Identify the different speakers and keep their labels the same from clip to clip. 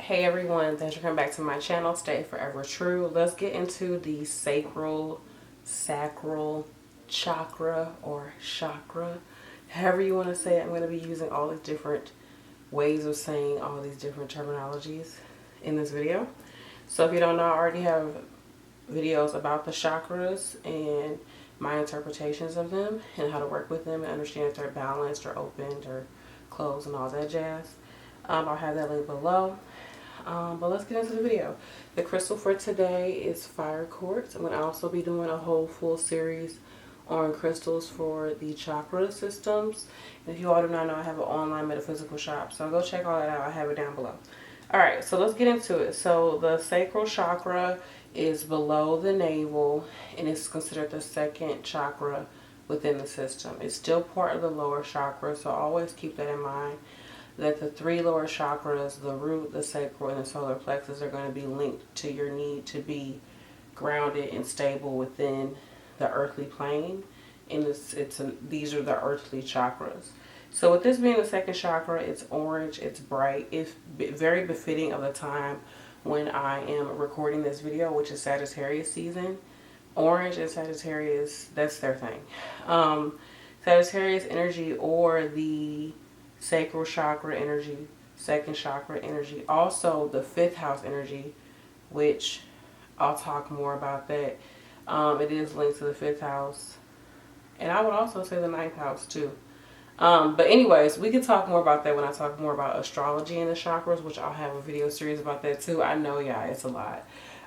Speaker 1: Hey everyone, thanks for coming back to my channel, Stay Forever True. Let's get into the sacral chakra or chakra. However you want to say it, I'm going to be using all these different ways of saying all these different terminologies in this video. So if you don't know, I already have videos about the chakras and my interpretations of them and how to work with them and understand if they're balanced or opened or closed and all that jazz. I'll have that link below. But let's get into the video. The crystal for today is fire quartz. I'm going to also be doing a whole full series on crystals for the chakra systems. And if you all do not know, I have an online metaphysical shop, so go check all that out. I have it down below. Alright, so let's get into it. So the sacral chakra is below the navel and it's considered the second chakra within the system. It's still part of the lower chakra, so always keep that in mind. That the three lower chakras, the root, the sacral, and the solar plexus, are going to be linked to your need to be grounded and stable within the earthly plane. And these are the earthly chakras. So with this being the second chakra, it's orange, it's bright, it's very befitting of the time when I am recording this video, which is Sagittarius season. Orange and Sagittarius, that's their thing. Sagittarius energy, or the sacral chakra energy, second chakra energy, also the fifth house energy, which I'll talk more about that. It is linked to the fifth house, and I would also say the ninth house too. But anyways, we can talk more about that when I talk more about astrology and the chakras, which I'll have a video series about that too. I know, yeah, it's a lot.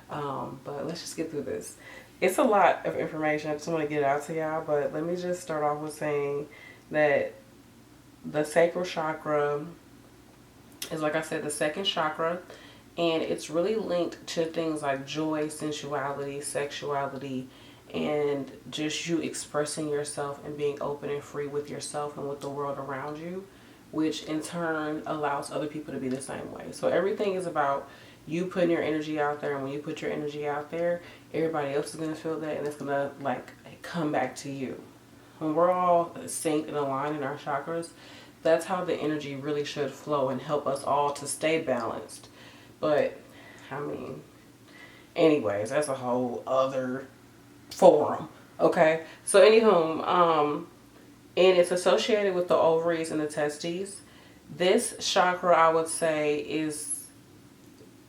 Speaker 1: But let's just get through this. It's a lot of information. I just want to get it out to y'all, but let me just start off with saying that the sacral chakra is, like I said, the second chakra, and it's really linked to things like joy, sensuality, sexuality, and just you expressing yourself and being open and free with yourself and with the world around you, which in turn allows other people to be the same way. So everything is about you putting your energy out there, and when you put your energy out there, everybody else is going to feel that, and it's going to like come back to you. When we're all synced and aligned in our chakras, that's how the energy really should flow and help us all to stay balanced. But, I mean, anyways, that's a whole other forum. Okay? So, anywho, and it's associated with the ovaries and the testes. This chakra, I would say, is,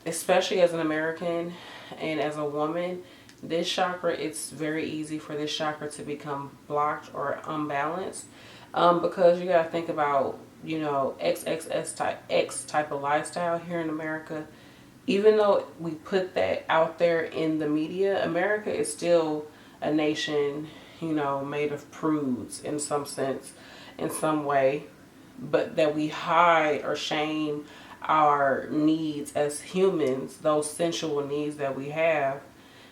Speaker 1: especially as an American and as a woman, this chakra, it's very easy for this chakra to become blocked or unbalanced, because you got to think about, you know, X type of lifestyle here in America. Even though we put that out there in the media, America is still a nation, you know, made of prudes in some sense, in some way, but that we hide or shame our needs as humans, those sensual needs that we have.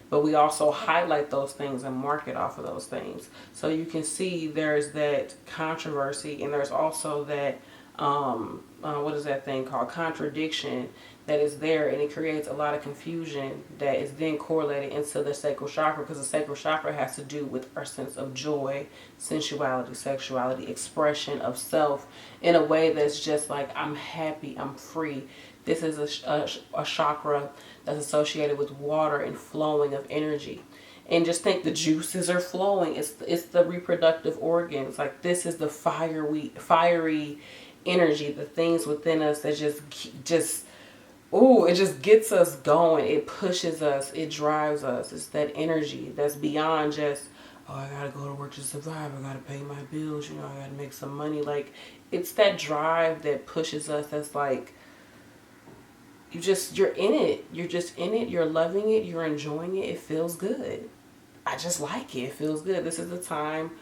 Speaker 1: But we also highlight those things and market off of those things. So you can see there's that controversy, and there's also that, what is that thing called? Contradiction that is there, and it creates a lot of confusion that is then correlated into the sacral chakra, because the sacral chakra has to do with our sense of joy, sensuality, sexuality, expression of self in a way that's just like, I'm happy, I'm free. This is a chakra that's associated with water and flowing of energy. And just think, the juices are flowing. It's the reproductive organs. Like, this is the fiery energy, the things within us that it just gets us going. It pushes us. It drives us. It's that energy that's beyond just, oh, I gotta go to work to survive. I gotta pay my bills. You know, I gotta make some money. Like, it's that drive that pushes us. That's like, you're in it. You're just in it. You're loving it. You're enjoying it. It feels good. I just like it. It feels good. This is the time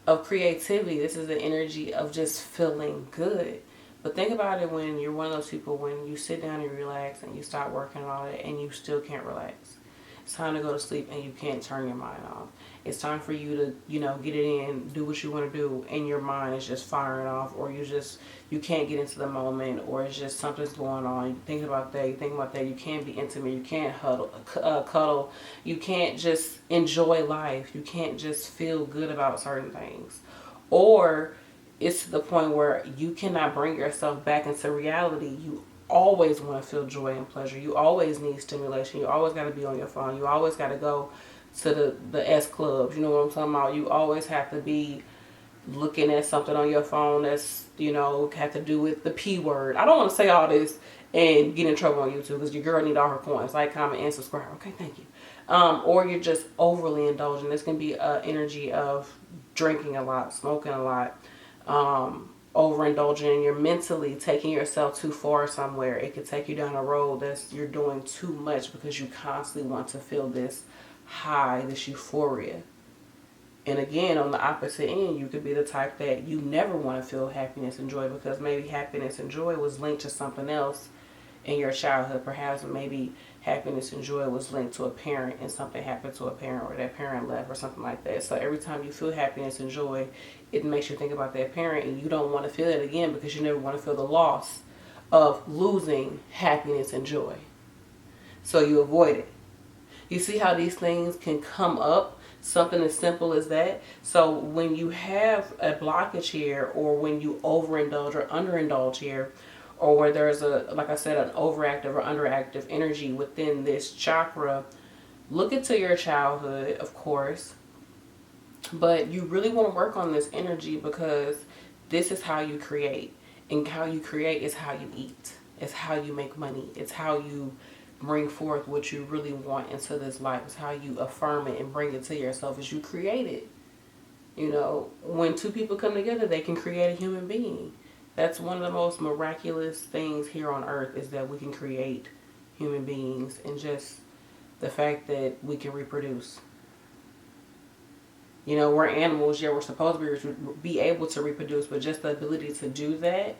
Speaker 1: of creativity. This is the energy of just feeling good. But think about it when you're one of those people, when you sit down and relax and you stop working and all that, and you still can't relax. It's time to go to sleep and you can't turn your mind off. It's time for you to, you know, get it in, do what you want to do, and your mind is just firing off, or you can't get into the moment, or it's just something's going on. You think about that, you can't be intimate, you can't cuddle, you can't just enjoy life, you can't just feel good about certain things. Or it's to the point where you cannot bring yourself back into reality. You always want to feel joy and pleasure. You always need stimulation. You always got to be on your phone. You always got to go to the S clubs. You know what I'm talking about? You always have to be looking at something on your phone that's, you know, have to do with the P word. I don't want to say all this and get in trouble on YouTube because your girl need all her coins. Like, comment, and subscribe. Okay, thank you. Or you're just overly indulgent. This can be an energy of drinking a lot, smoking a lot, overindulging, and you're mentally taking yourself too far somewhere. It could take you down a road that's you're doing too much because you constantly want to feel this high, this euphoria. And again, on the opposite end, you could be the type that you never want to feel happiness and joy because maybe happiness and joy was linked to something else in your childhood. Perhaps maybe happiness and joy was linked to a parent and something happened to a parent or that parent left or something like that. So every time you feel happiness and joy, it makes you think about that parent and you don't want to feel it again because you never want to feel the loss of losing happiness and joy. So you avoid it. You see how these things can come up? Something as simple as that. So when you have a blockage here, or when you overindulge or underindulge here, or where there's like I said, an overactive or underactive energy within this chakra, look into your childhood, of course, but you really want to work on this energy because this is how you create, and how you create is how you eat. It's how you make money. It's how you bring forth what you really want into this life. It's how you affirm it and bring it to yourself as you create it. You know, when two people come together, they can create a human being. That's one of the most miraculous things here on earth, is that we can create human beings, and just the fact that we can reproduce. You know, we're animals, yeah, we're supposed to be able to reproduce, but just the ability to do that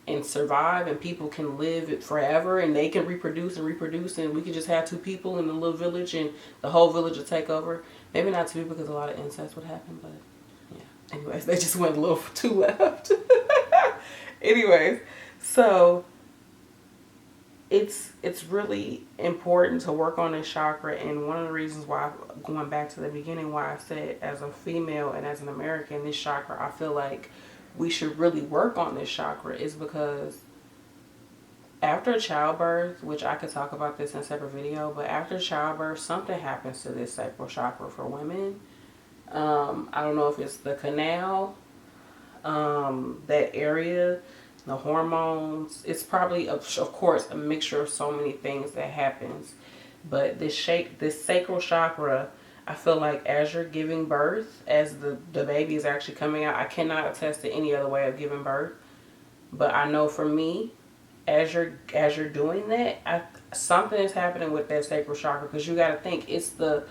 Speaker 1: and survive, and people can live it forever, and they can reproduce, and we can just have two people in a little village and the whole village will take over. Maybe not two people because a lot of incest would happen, but yeah. Anyways, they just went a little too left. Anyways, so it's really important to work on this chakra, and one of the reasons why, going back to the beginning, why I said as a female and as an American, this chakra, I feel like we should really work on this chakra, is because after childbirth, which I could talk about this in a separate video, but after childbirth, something happens to this sacral chakra for women. I don't know if it's the canal, that area, the hormones. It's probably, of course, a mixture of so many things that happens. But this sacral chakra, I feel like as you're giving birth, as the baby is actually coming out, I cannot attest to any other way of giving birth. But I know for me, as you're doing that, something is happening with that sacral chakra, because you got to think it's the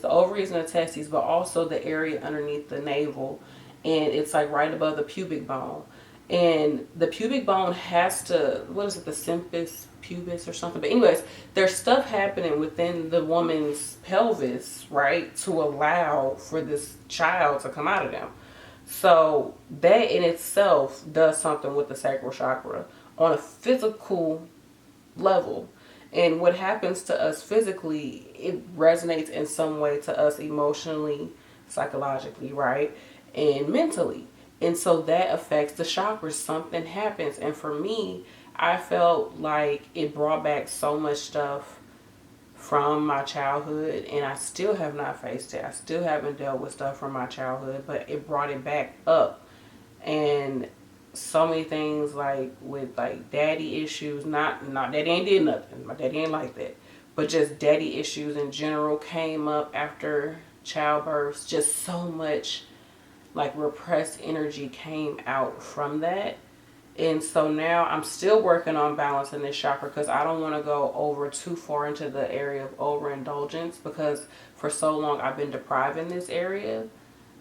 Speaker 1: ovaries and the testes, but also the area underneath the navel, and it's like right above the pubic bone. And the pubic bone has to, what is it, the symphysis pubis or something? But anyways, there's stuff happening within the woman's pelvis, right, to allow for this child to come out of them. So that in itself does something with the sacral chakra on a physical level. And what happens to us physically, it resonates in some way to us emotionally, psychologically, right, and mentally. And so that affects the chakras. Something happens. And for me, I felt like it brought back so much stuff from my childhood, and I still have not faced it. I still haven't dealt with stuff from my childhood, but it brought it back up. And so many things, like with like daddy issues, not daddy ain't did nothing. My daddy ain't like that. But just daddy issues in general came up after childbirth. Just so much like repressed energy came out from that. And so now I'm still working on balancing this chakra, because I don't want to go over too far into the area of overindulgence, because for so long I've been depriving this area.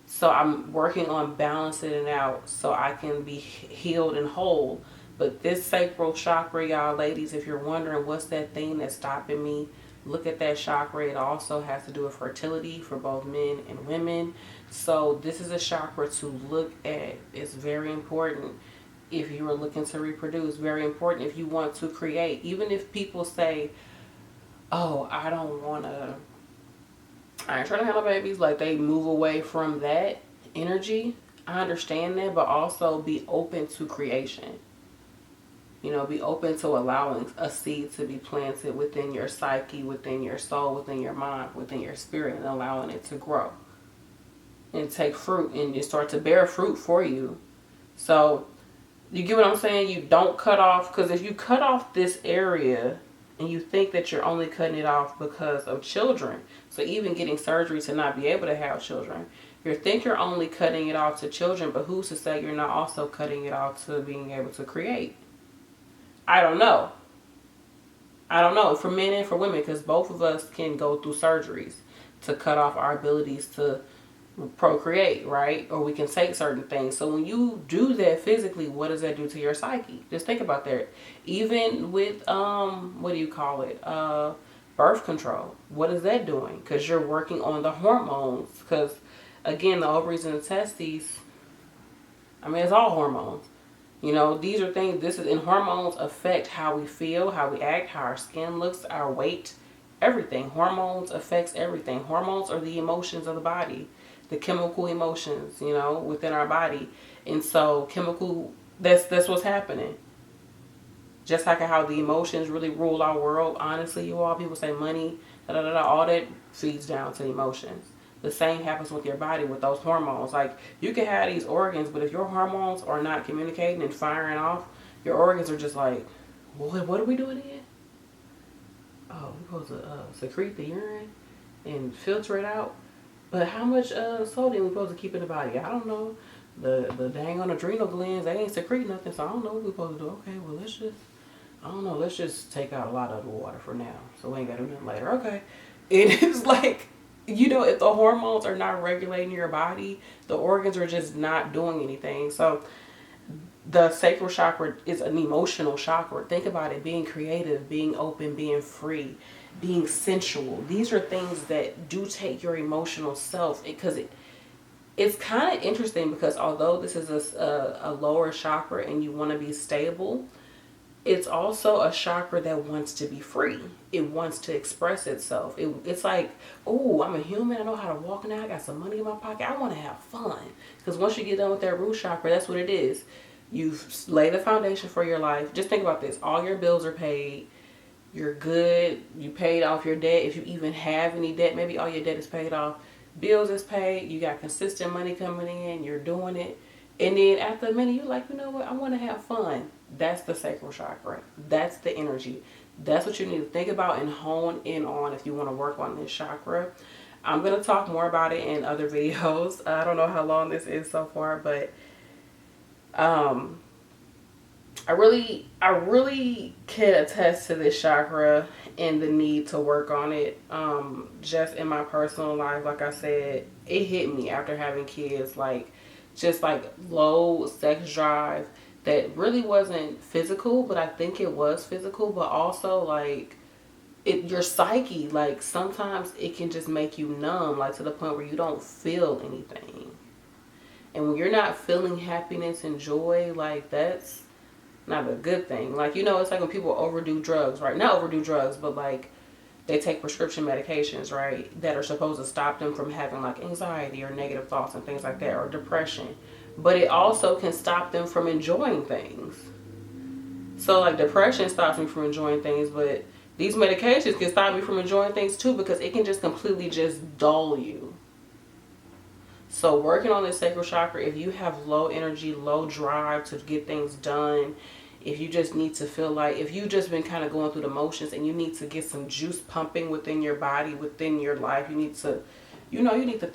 Speaker 1: So I'm working on balancing it out so I can be healed and whole. But this sacral chakra, y'all ladies, if you're wondering what's that thing that's stopping me, look at that chakra. It also has to do with fertility for both men and women. So this is a chakra to look at. It's very important if you are looking to reproduce. Very important if you want to create. Even if people say, oh, I ain't trying to handle babies, like they move away from that energy. I understand that, but also be open to creation. You know, be open to allowing a seed to be planted within your psyche, within your soul, within your mind, within your spirit, and allowing it to grow and take fruit and it start to bear fruit for you. So, you get what I'm saying? You don't cut off, because if you cut off this area and you think that you're only cutting it off because of children, so even getting surgery to not be able to have children, you think you're only cutting it off to children, but who's to say you're not also cutting it off to being able to create? I don't know. I don't know, for men and for women, because both of us can go through surgeries to cut off our abilities to procreate, right? Or we can take certain things. So when you do that physically, what does that do to your psyche? Just think about that. Even with what do you call it? Birth control. What is that doing? Because you're working on the hormones. Because again, the ovaries and the testes, I mean, it's all hormones. You know, these are things, and hormones affect how we feel, how we act, how our skin looks, our weight, everything. Hormones affects everything. Hormones are the emotions of the body, the chemical emotions, you know, within our body. And so that's what's happening. Just like how the emotions really rule our world. Honestly, you all, people say money, all that feeds down to emotions. The same happens with your body with those hormones. Like, you can have these organs, but if your hormones are not communicating and firing off, your organs are just like, what are we doing again? Oh, we're supposed to secrete the urine and filter it out. But how much sodium we supposed to keep in the body? I don't know. The dang on adrenal glands, they ain't secrete nothing, so I don't know what we're supposed to do. Okay, well, let's just take out a lot of the water for now, so we ain't got to do nothing later. Okay. It is like, you know, if the hormones are not regulating your body, the organs are just not doing anything. So the sacral chakra is an emotional chakra. Think about it: being creative, being open, being free, being sensual. These are things that do take your emotional self, because it's kind of interesting, because although this is a lower chakra and you want to be stable, it's also a chakra that wants to be free. It wants to express itself. It's like, oh, I'm a human. I know how to walk now. I got some money in my pocket. I want to have fun. Because once you get done with that root chakra, that's what it is. You've laid the foundation for your life. Just think about this. All your bills are paid. You're good. You paid off your debt. If you even have any debt, maybe all your debt is paid off. Bills is paid. You got consistent money coming in. You're doing it. And then after a minute, you're like, you know what? I want to have fun. That's the sacral chakra. That's the energy. That's what you need to think about and hone in on if you want to work on this chakra. I'm going to talk more about it in other videos. I don't know how long this is so far, but I really can attest to this chakra and the need to work on it. Just in my personal life, like I said, it hit me after having kids, like just like low sex drive that really wasn't physical, but I think it was physical, but also like your psyche, like sometimes it can just make you numb, like to the point where you don't feel anything. And when you're not feeling happiness and joy, like that's not a good thing. Like, you know, it's like when people overdo drugs, right? Not overdo drugs, but like they take prescription medications, right? That are supposed to stop them from having like anxiety or negative thoughts and things like that, or depression. But it also can stop them from enjoying things. So like depression stops me from enjoying things, but these medications can stop me from enjoying things too, because it can just completely just dull you. So working on this sacral chakra, if you have low energy, low drive to get things done, if you just need to feel like, if you've just been kind of going through the motions and you need to get some juice pumping within your body, within your life, you need to, you know, you need to,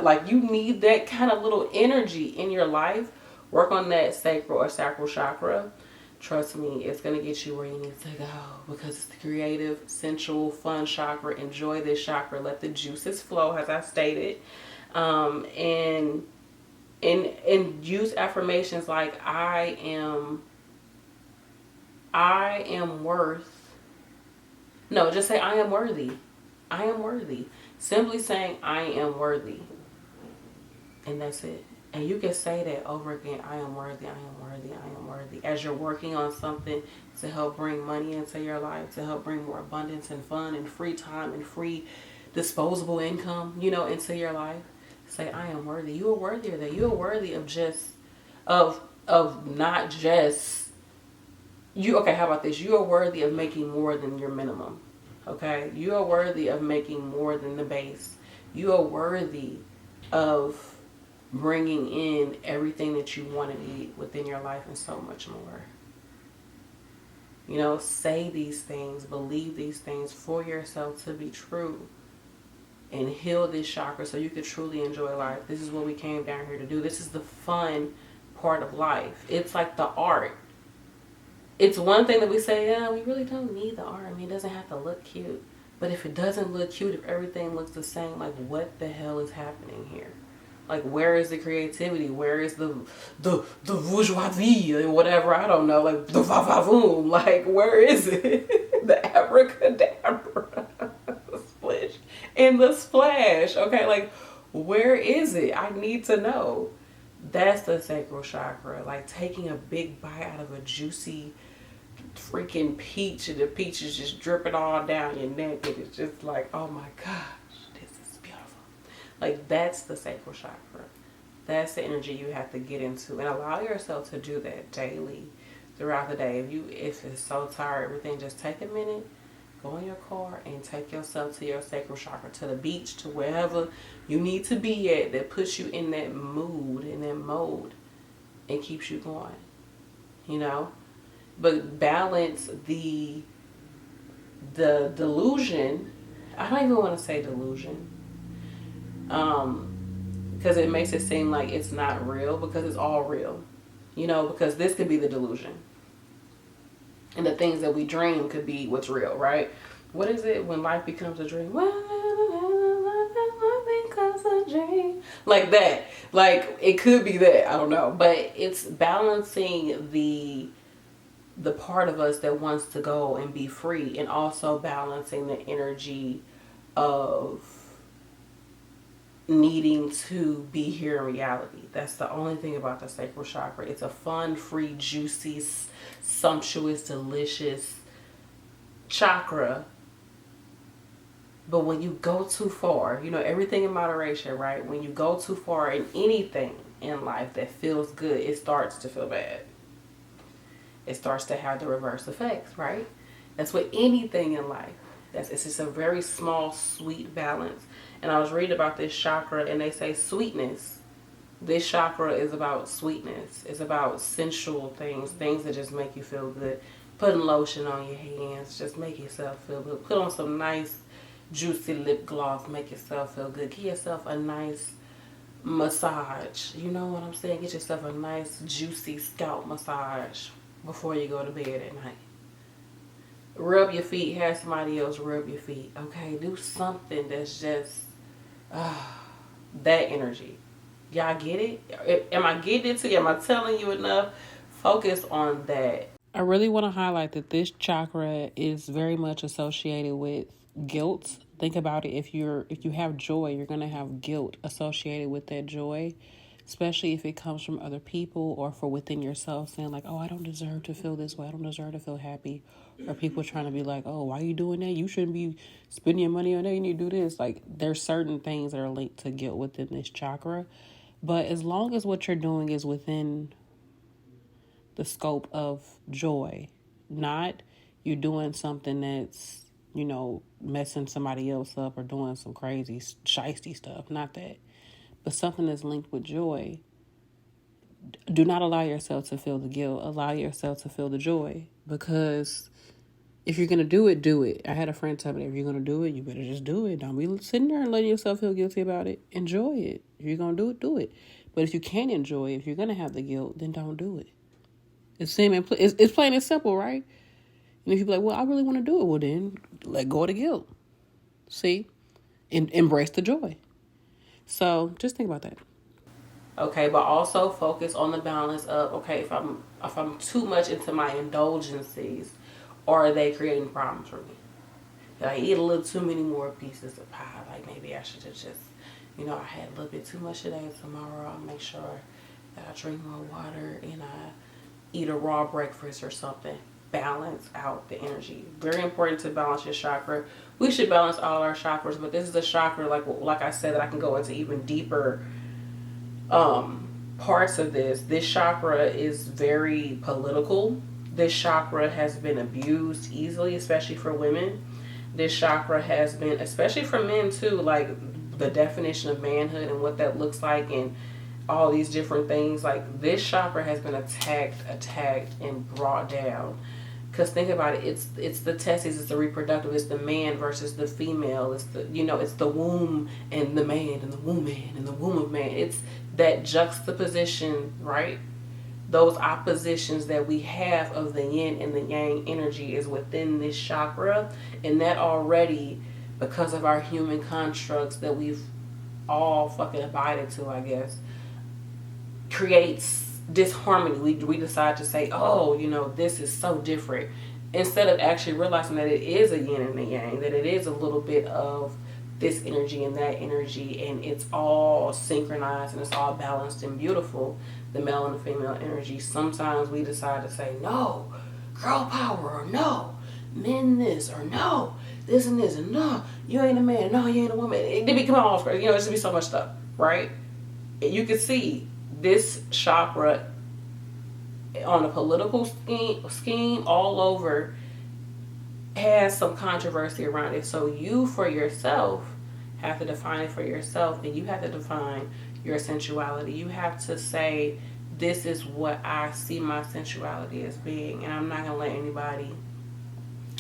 Speaker 1: like you need that kind of little energy in your life. Work on that sacral or sacral chakra. Trust me, it's going to get you where you need to go, because it's the creative, sensual, fun chakra. Enjoy this chakra. Let the juices flow, as I stated. And use affirmations like I am worth. No, just say I am worthy. I am worthy. Simply saying I am worthy. And that's it. And you can say that over again. I am worthy, I am worthy, I am worthy. As you're working on something to help bring money into your life, to help bring more abundance and fun and free time and free disposable income, you know, into your life. Say, I am worthy. You are worthy of that. You are worthy of just, of not just okay, how about this? You are worthy of making more than your minimum. Okay? You are worthy of making more than the base. You are worthy of bringing in everything that you want to need within your life and so much more. You know, say these things, believe these things for yourself to be true, and heal this chakra so you can truly enjoy life. This is what we came down here to do. This is the fun part of life. It's like the art. It's one thing that we say, yeah, we really don't need the art. I mean, it doesn't have to look cute. But if it doesn't look cute, if everything looks the same, like, what the hell is happening here? Like, where is the creativity? Where is the bourgeoisie or whatever? I don't know. Like, the va-va-voom. Like, where is it? The abracadabra. The splish and the splash. Okay, like, where is it? I need to know. That's the sacral chakra. Like, taking a big bite out of a juicy freaking peach, and the peach is just dripping all down your neck, and it's just like, oh my gosh, this is beautiful. Like, that's the sacral chakra. That's the energy you have to get into, and allow yourself to do that daily throughout the day. If it's so tired, everything, just take a minute, go in your car and take yourself to your sacral chakra, to the beach, to wherever you need to be at that puts you in that mood, in that mode, and keeps you going, you know. But balance the delusion. I don't even want to say delusion, because it makes it seem like it's not real, because it's all real, you know, because this could be the delusion, and the things that we dream could be what's real, right? What is it when life becomes a dream? Well, life becomes a dream. Like that. Like, it could be that. I don't know. But it's balancing the part of us that wants to go and be free, and also balancing the energy of needing to be here in reality. That's the only thing about the sacral chakra. It's a fun, free, juicy, sumptuous, delicious chakra. But when you go too far, you know, everything in moderation, right? When you go too far in anything in life that feels good, it starts to feel bad. It starts to have the reverse effects, right? That's with anything in life. It's just a very small, sweet balance. And I was reading about this chakra, and they say sweetness. This chakra is about sweetness. It's about sensual things, things that just make you feel good. Putting lotion on your hands, just make yourself feel good. Put on some nice, juicy lip gloss, make yourself feel good. Give yourself a nice massage. You know what I'm saying? Get yourself a nice, juicy scalp massage before you go to bed at night. Rub your feet. Have somebody else rub your feet. Okay? Do something that's just that energy. Y'all get it? Am I getting it to you? Am I telling you enough? Focus on that. I really want to highlight that this chakra is very much associated with guilt. Think about it. If you have joy, you're going to have guilt associated with that joy, especially if it comes from other people or for within yourself, saying like, oh, I don't deserve to feel this way. I don't deserve to feel happy. Or people trying to be like, oh, why are you doing that? You shouldn't be spending your money on that. You need to do this. Like, there's certain things that are linked to guilt within this chakra. But as long as what you're doing is within the scope of joy, not you doing something that's, you know, messing somebody else up or doing some crazy shiesty stuff, not that, but something that's linked with joy. Do not allow yourself to feel the guilt. Allow yourself to feel the joy, because if you're going to do it, do it. I had a friend tell me, if you're going to do it, you better just do it. Don't be sitting there and letting yourself feel guilty about it. Enjoy it. If you're going to do it, do it. But if you can't enjoy it, if you're going to have the guilt, then don't do it. It's plain and simple, right? And if you're like, well, I really want to do it, well, then let go of the guilt. See? And embrace the joy. So just think about that. Okay, but also focus on the balance of, okay, if I'm too much into my indulgences, or are they creating problems for me? If I eat a little too many more pieces of pie, like maybe I should have just, you know, I had a little bit too much today. Tomorrow I'll make sure that I drink more water and I eat a raw breakfast or something. Balance out the energy. Very important to balance your chakra. We should balance all our chakras, but this is a chakra, like I said, that I can go into even deeper parts of this. This chakra is very political. this chakra has been abused easily, especially for women. This chakra has been, especially for men too, like the definition of manhood and what that looks like and all these different things. Like this chakra has been attacked and brought down. Because think about it, it's the testes, it's the reproductive, it's the man versus the female, it's the, you know, it's the womb and the man and the woman and the womb of man. It's that juxtaposition, right? Those oppositions that we have of the yin and the yang energy is within this chakra. And that already, because of our human constructs that we've all fucking abided to, I guess, creates disharmony. We decide to say, oh, you know, this is so different, instead of actually realizing that it is a yin and a yang, that it is a little bit of this energy and that energy, and it's all synchronized and it's all balanced and beautiful, the male and the female energy. Sometimes we decide to say, no, girl power, or no, men this, or no, this and this, and no, you ain't a man, no, you ain't a woman. It become all crazy. You know, it's just be so much stuff, right? You can see this chakra on a political scheme all over has some controversy around it. So you for yourself have to define it for yourself, and you have to define your sensuality. You have to say, this is what I see my sensuality as being, and I'm not going to let anybody,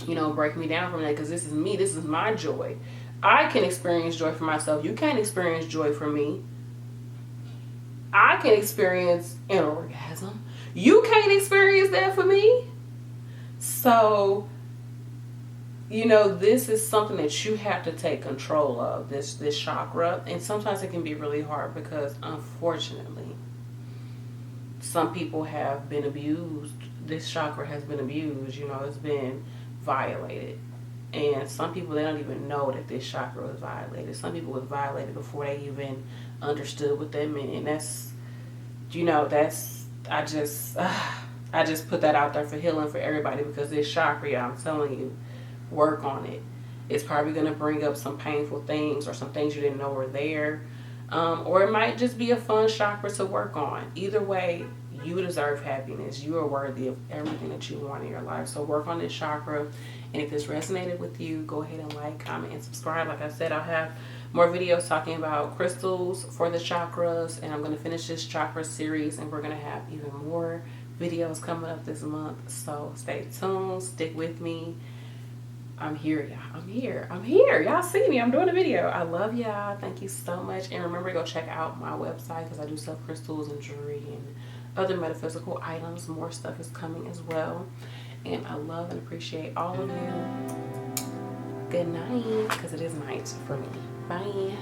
Speaker 1: you know, break me down from that, because this is me. This is my joy. I can experience joy for myself. You can't experience joy for me. I can experience an orgasm. You can't experience that for me. So, you know, this is something that you have to take control of, this chakra. And sometimes it can be really hard because, unfortunately, some people have been abused. This chakra has been abused. You know, it's been violated. And some people, they don't even know that this chakra was violated. Some people was violated before they even understood what that meant. And that's, you know, that's, I just put that out there for healing for everybody, because this chakra, I'm telling you, work on it. It's probably going to bring up some painful things or some things you didn't know were there. Or it might just be a fun chakra to work on. Either way, you deserve happiness. You are worthy of everything that you want in your life. So work on this chakra. And if this resonated with you, go ahead and like, comment, and subscribe. Like I said, I'll have more videos talking about crystals for the chakras. And I'm going to finish this chakra series. And we're going to have even more videos coming up this month. So stay tuned. Stick with me. I'm here, y'all. I'm here. Y'all see me. I'm doing a video. I love y'all. Thank you so much. And remember to go check out my website, because I do sell crystals and jewelry and other metaphysical items. More stuff is coming as well. And I love and appreciate all of you. Good night, because it is night for me. Bye.